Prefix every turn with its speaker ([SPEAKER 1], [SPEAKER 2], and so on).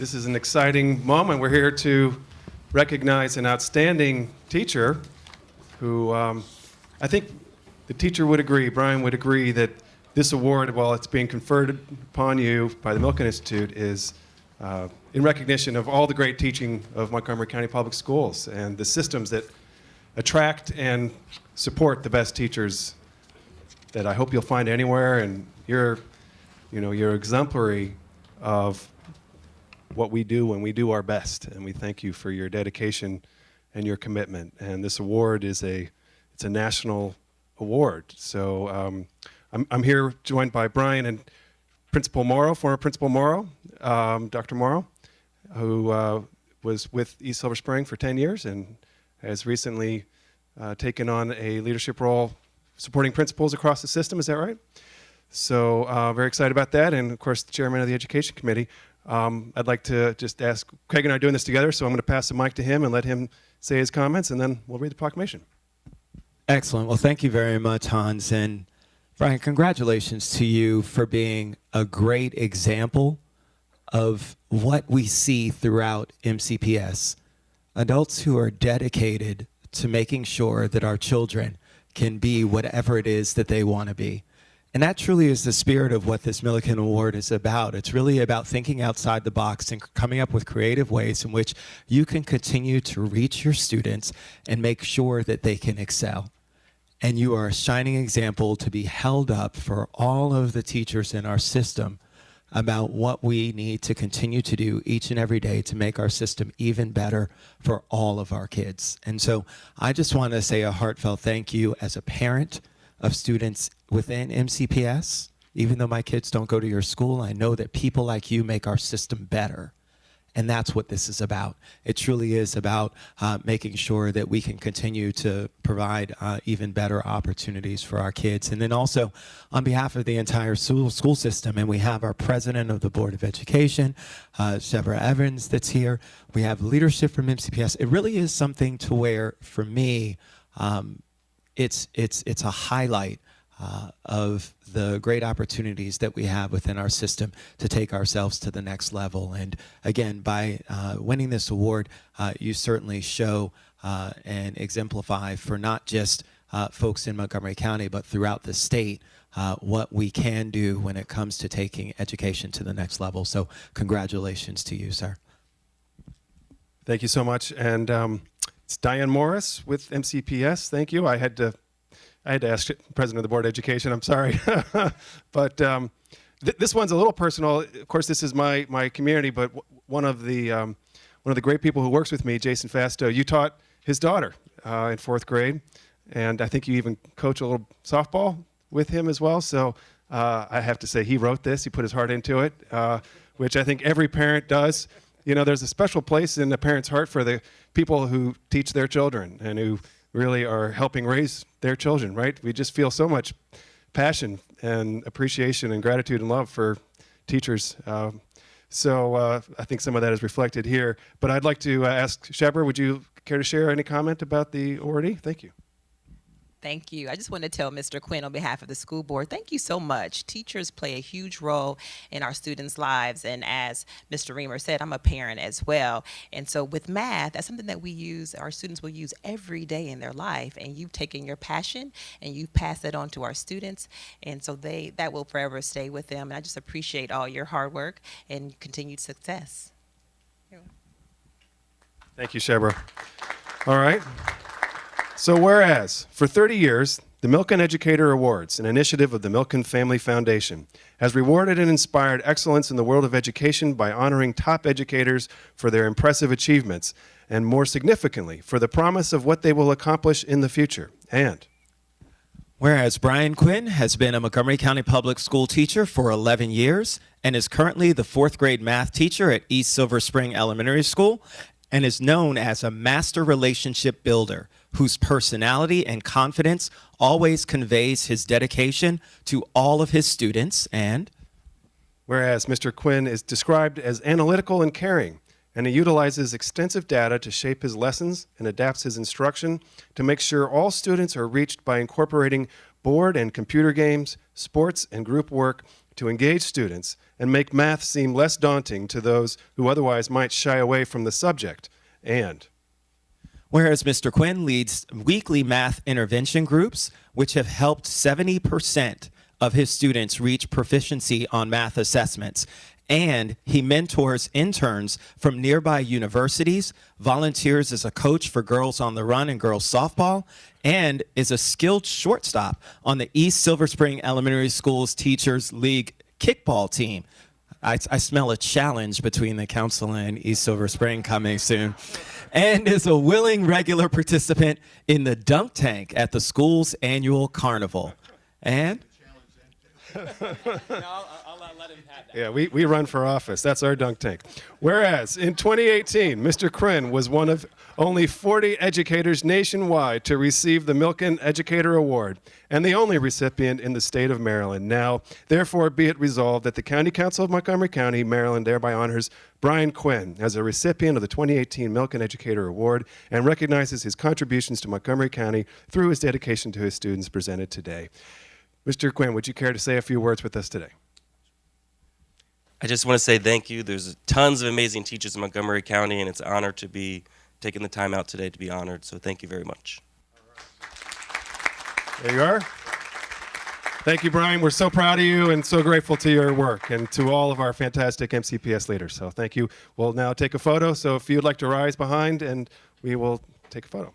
[SPEAKER 1] This is an exciting moment. We're here to recognize an outstanding teacher who I think the teacher would agree, Brian would agree, that this award, while it's being conferred upon you by the Milken Institute, is in recognition of all the great teaching of Montgomery County Public Schools and the systems that attract and support the best teachers that I hope you'll find anywhere. And you're exemplary of what we do when we do our best. And we thank you for your dedication and your commitment. And this award is it's a national award. So I'm here joined by Brian and Principal Morrow, former Principal Morrow, Dr. Morrow, who was with East Silver Spring for 10 years and has recently taken on a leadership role supporting principals across the system. Is that right? So very excited about that. And of course, the chairman of the Education Committee. I'd like to just ask, Craig and I are doing this together, so I'm going to pass the mic to him and let him say his comments, and then we'll read the proclamation.
[SPEAKER 2] Excellent. Well, thank you very much, Hans. And Brian, congratulations to you for being a great example of what we see throughout MCPS. Adults who are dedicated to making sure that our children can be whatever it is that they want to be. And that truly is the spirit of what this Milken Award is about. It's really about thinking outside the box and coming up with creative ways in which you can continue to reach your students and make sure that they can excel. And you are a shining example to be held up for all of the teachers in our system about what we need to continue to do each and every day to make our system even better for all of our kids. And so I just want to say a heartfelt thank you as a parent of students within MCPS. Even though my kids don't go to your school, I know that people like you make our system better. And that's what this is about. It truly is about making sure that we can continue to provide even better opportunities for our kids. And then also, on behalf of the entire school system, and we have our president of the Board of Education, Shebra Evans, that's here. We have leadership from MCPS. It really is something to where, for me, it's a highlight of the great opportunities that we have within our system to take ourselves to the next level. And again, by winning this award, you certainly show and exemplify for not just folks in Montgomery County, but throughout the state, what we can do when it comes to taking education to the next level. So congratulations to you, sir.
[SPEAKER 1] Thank you so much. And it's Diane Morris with MCPS. Thank you. I had to ask the president of the Board of Education. I'm sorry. But this one's a little personal. Of course, this is my community, but one of the great people who works with me, Jason Fasto, you taught his daughter in 4th grade, and I think you even coach a little softball with him as well. So I have to say he wrote this. He put his heart into it, which I think every parent does. You know, there's a special place in a parent's heart for the people who teach their children and who really are helping raise their children, right? We just feel so much passion and appreciation and gratitude and love for teachers. So I think some of that is reflected here. But I'd like to ask Shebra, would you care to share any comment about the awardee? Thank you.
[SPEAKER 3] Thank you. I just want to tell Mr. Quinn on behalf of the school board, thank you so much. Teachers play a huge role in our students' lives. And as Mr. Riemer said, I'm a parent as well. And so with math, that's something that our students will use every day in their life. And you've taken your passion and you've passed it on to our students. And so that will forever stay with them. And I just appreciate all your hard work and continued success.
[SPEAKER 1] Thank you, Shebra. All right. So whereas, for 30 years, the Milken Educator Awards, an initiative of the Milken Family Foundation, has rewarded and inspired excellence in the world of education by honoring top educators for their impressive achievements, and more significantly, for the promise of what they will accomplish in the future. And
[SPEAKER 2] whereas Brian Quinn has been a Montgomery County Public School teacher for 11 years and is currently the 4th grade math teacher at East Silver Spring Elementary School and is known as a master relationship builder whose personality and confidence always conveys his dedication to all of his students. And
[SPEAKER 1] whereas Mr. Quinn is described as analytical and caring, and he utilizes extensive data to shape his lessons and adapts his instruction to make sure all students are reached by incorporating board and computer games, sports, and group work to engage students and make math seem less daunting to those who otherwise might shy away from the subject. And
[SPEAKER 2] whereas Mr. Quinn leads weekly math intervention groups, which have helped 70% of his students reach proficiency on math assessments. And he mentors interns from nearby universities, volunteers as a coach for Girls on the Run and girls softball, and is a skilled shortstop on the East Silver Spring Elementary Schools Teachers League kickball team. I smell a challenge between the council and East Silver Spring coming soon. And is a willing regular participant in the dunk tank at the school's annual carnival. And
[SPEAKER 1] yeah, we run for office. That's our dunk tank. Whereas in 2018, Mr. Quinn was one of only 40 educators nationwide to receive the Milken Educator Award and the only recipient in the state of Maryland. Now, therefore, be it resolved that the County Council of Montgomery County, Maryland, thereby honors Brian Quinn as a recipient of the 2018 Milken Educator Award and recognizes his contributions to Montgomery County through his dedication to his students presented today. Mr. Quinn, would you care to say a few words with us today?
[SPEAKER 4] I just want to say thank you. There's tons of amazing teachers in Montgomery County, and it's an honor to be taking the time out today to be honored. So thank you very much.
[SPEAKER 1] There you are. Thank you, Brian. We're so proud of you and so grateful to your work and to all of our fantastic MCPS leaders. So thank you. We'll now take a photo. So if you'd like to rise behind, and we will take a photo.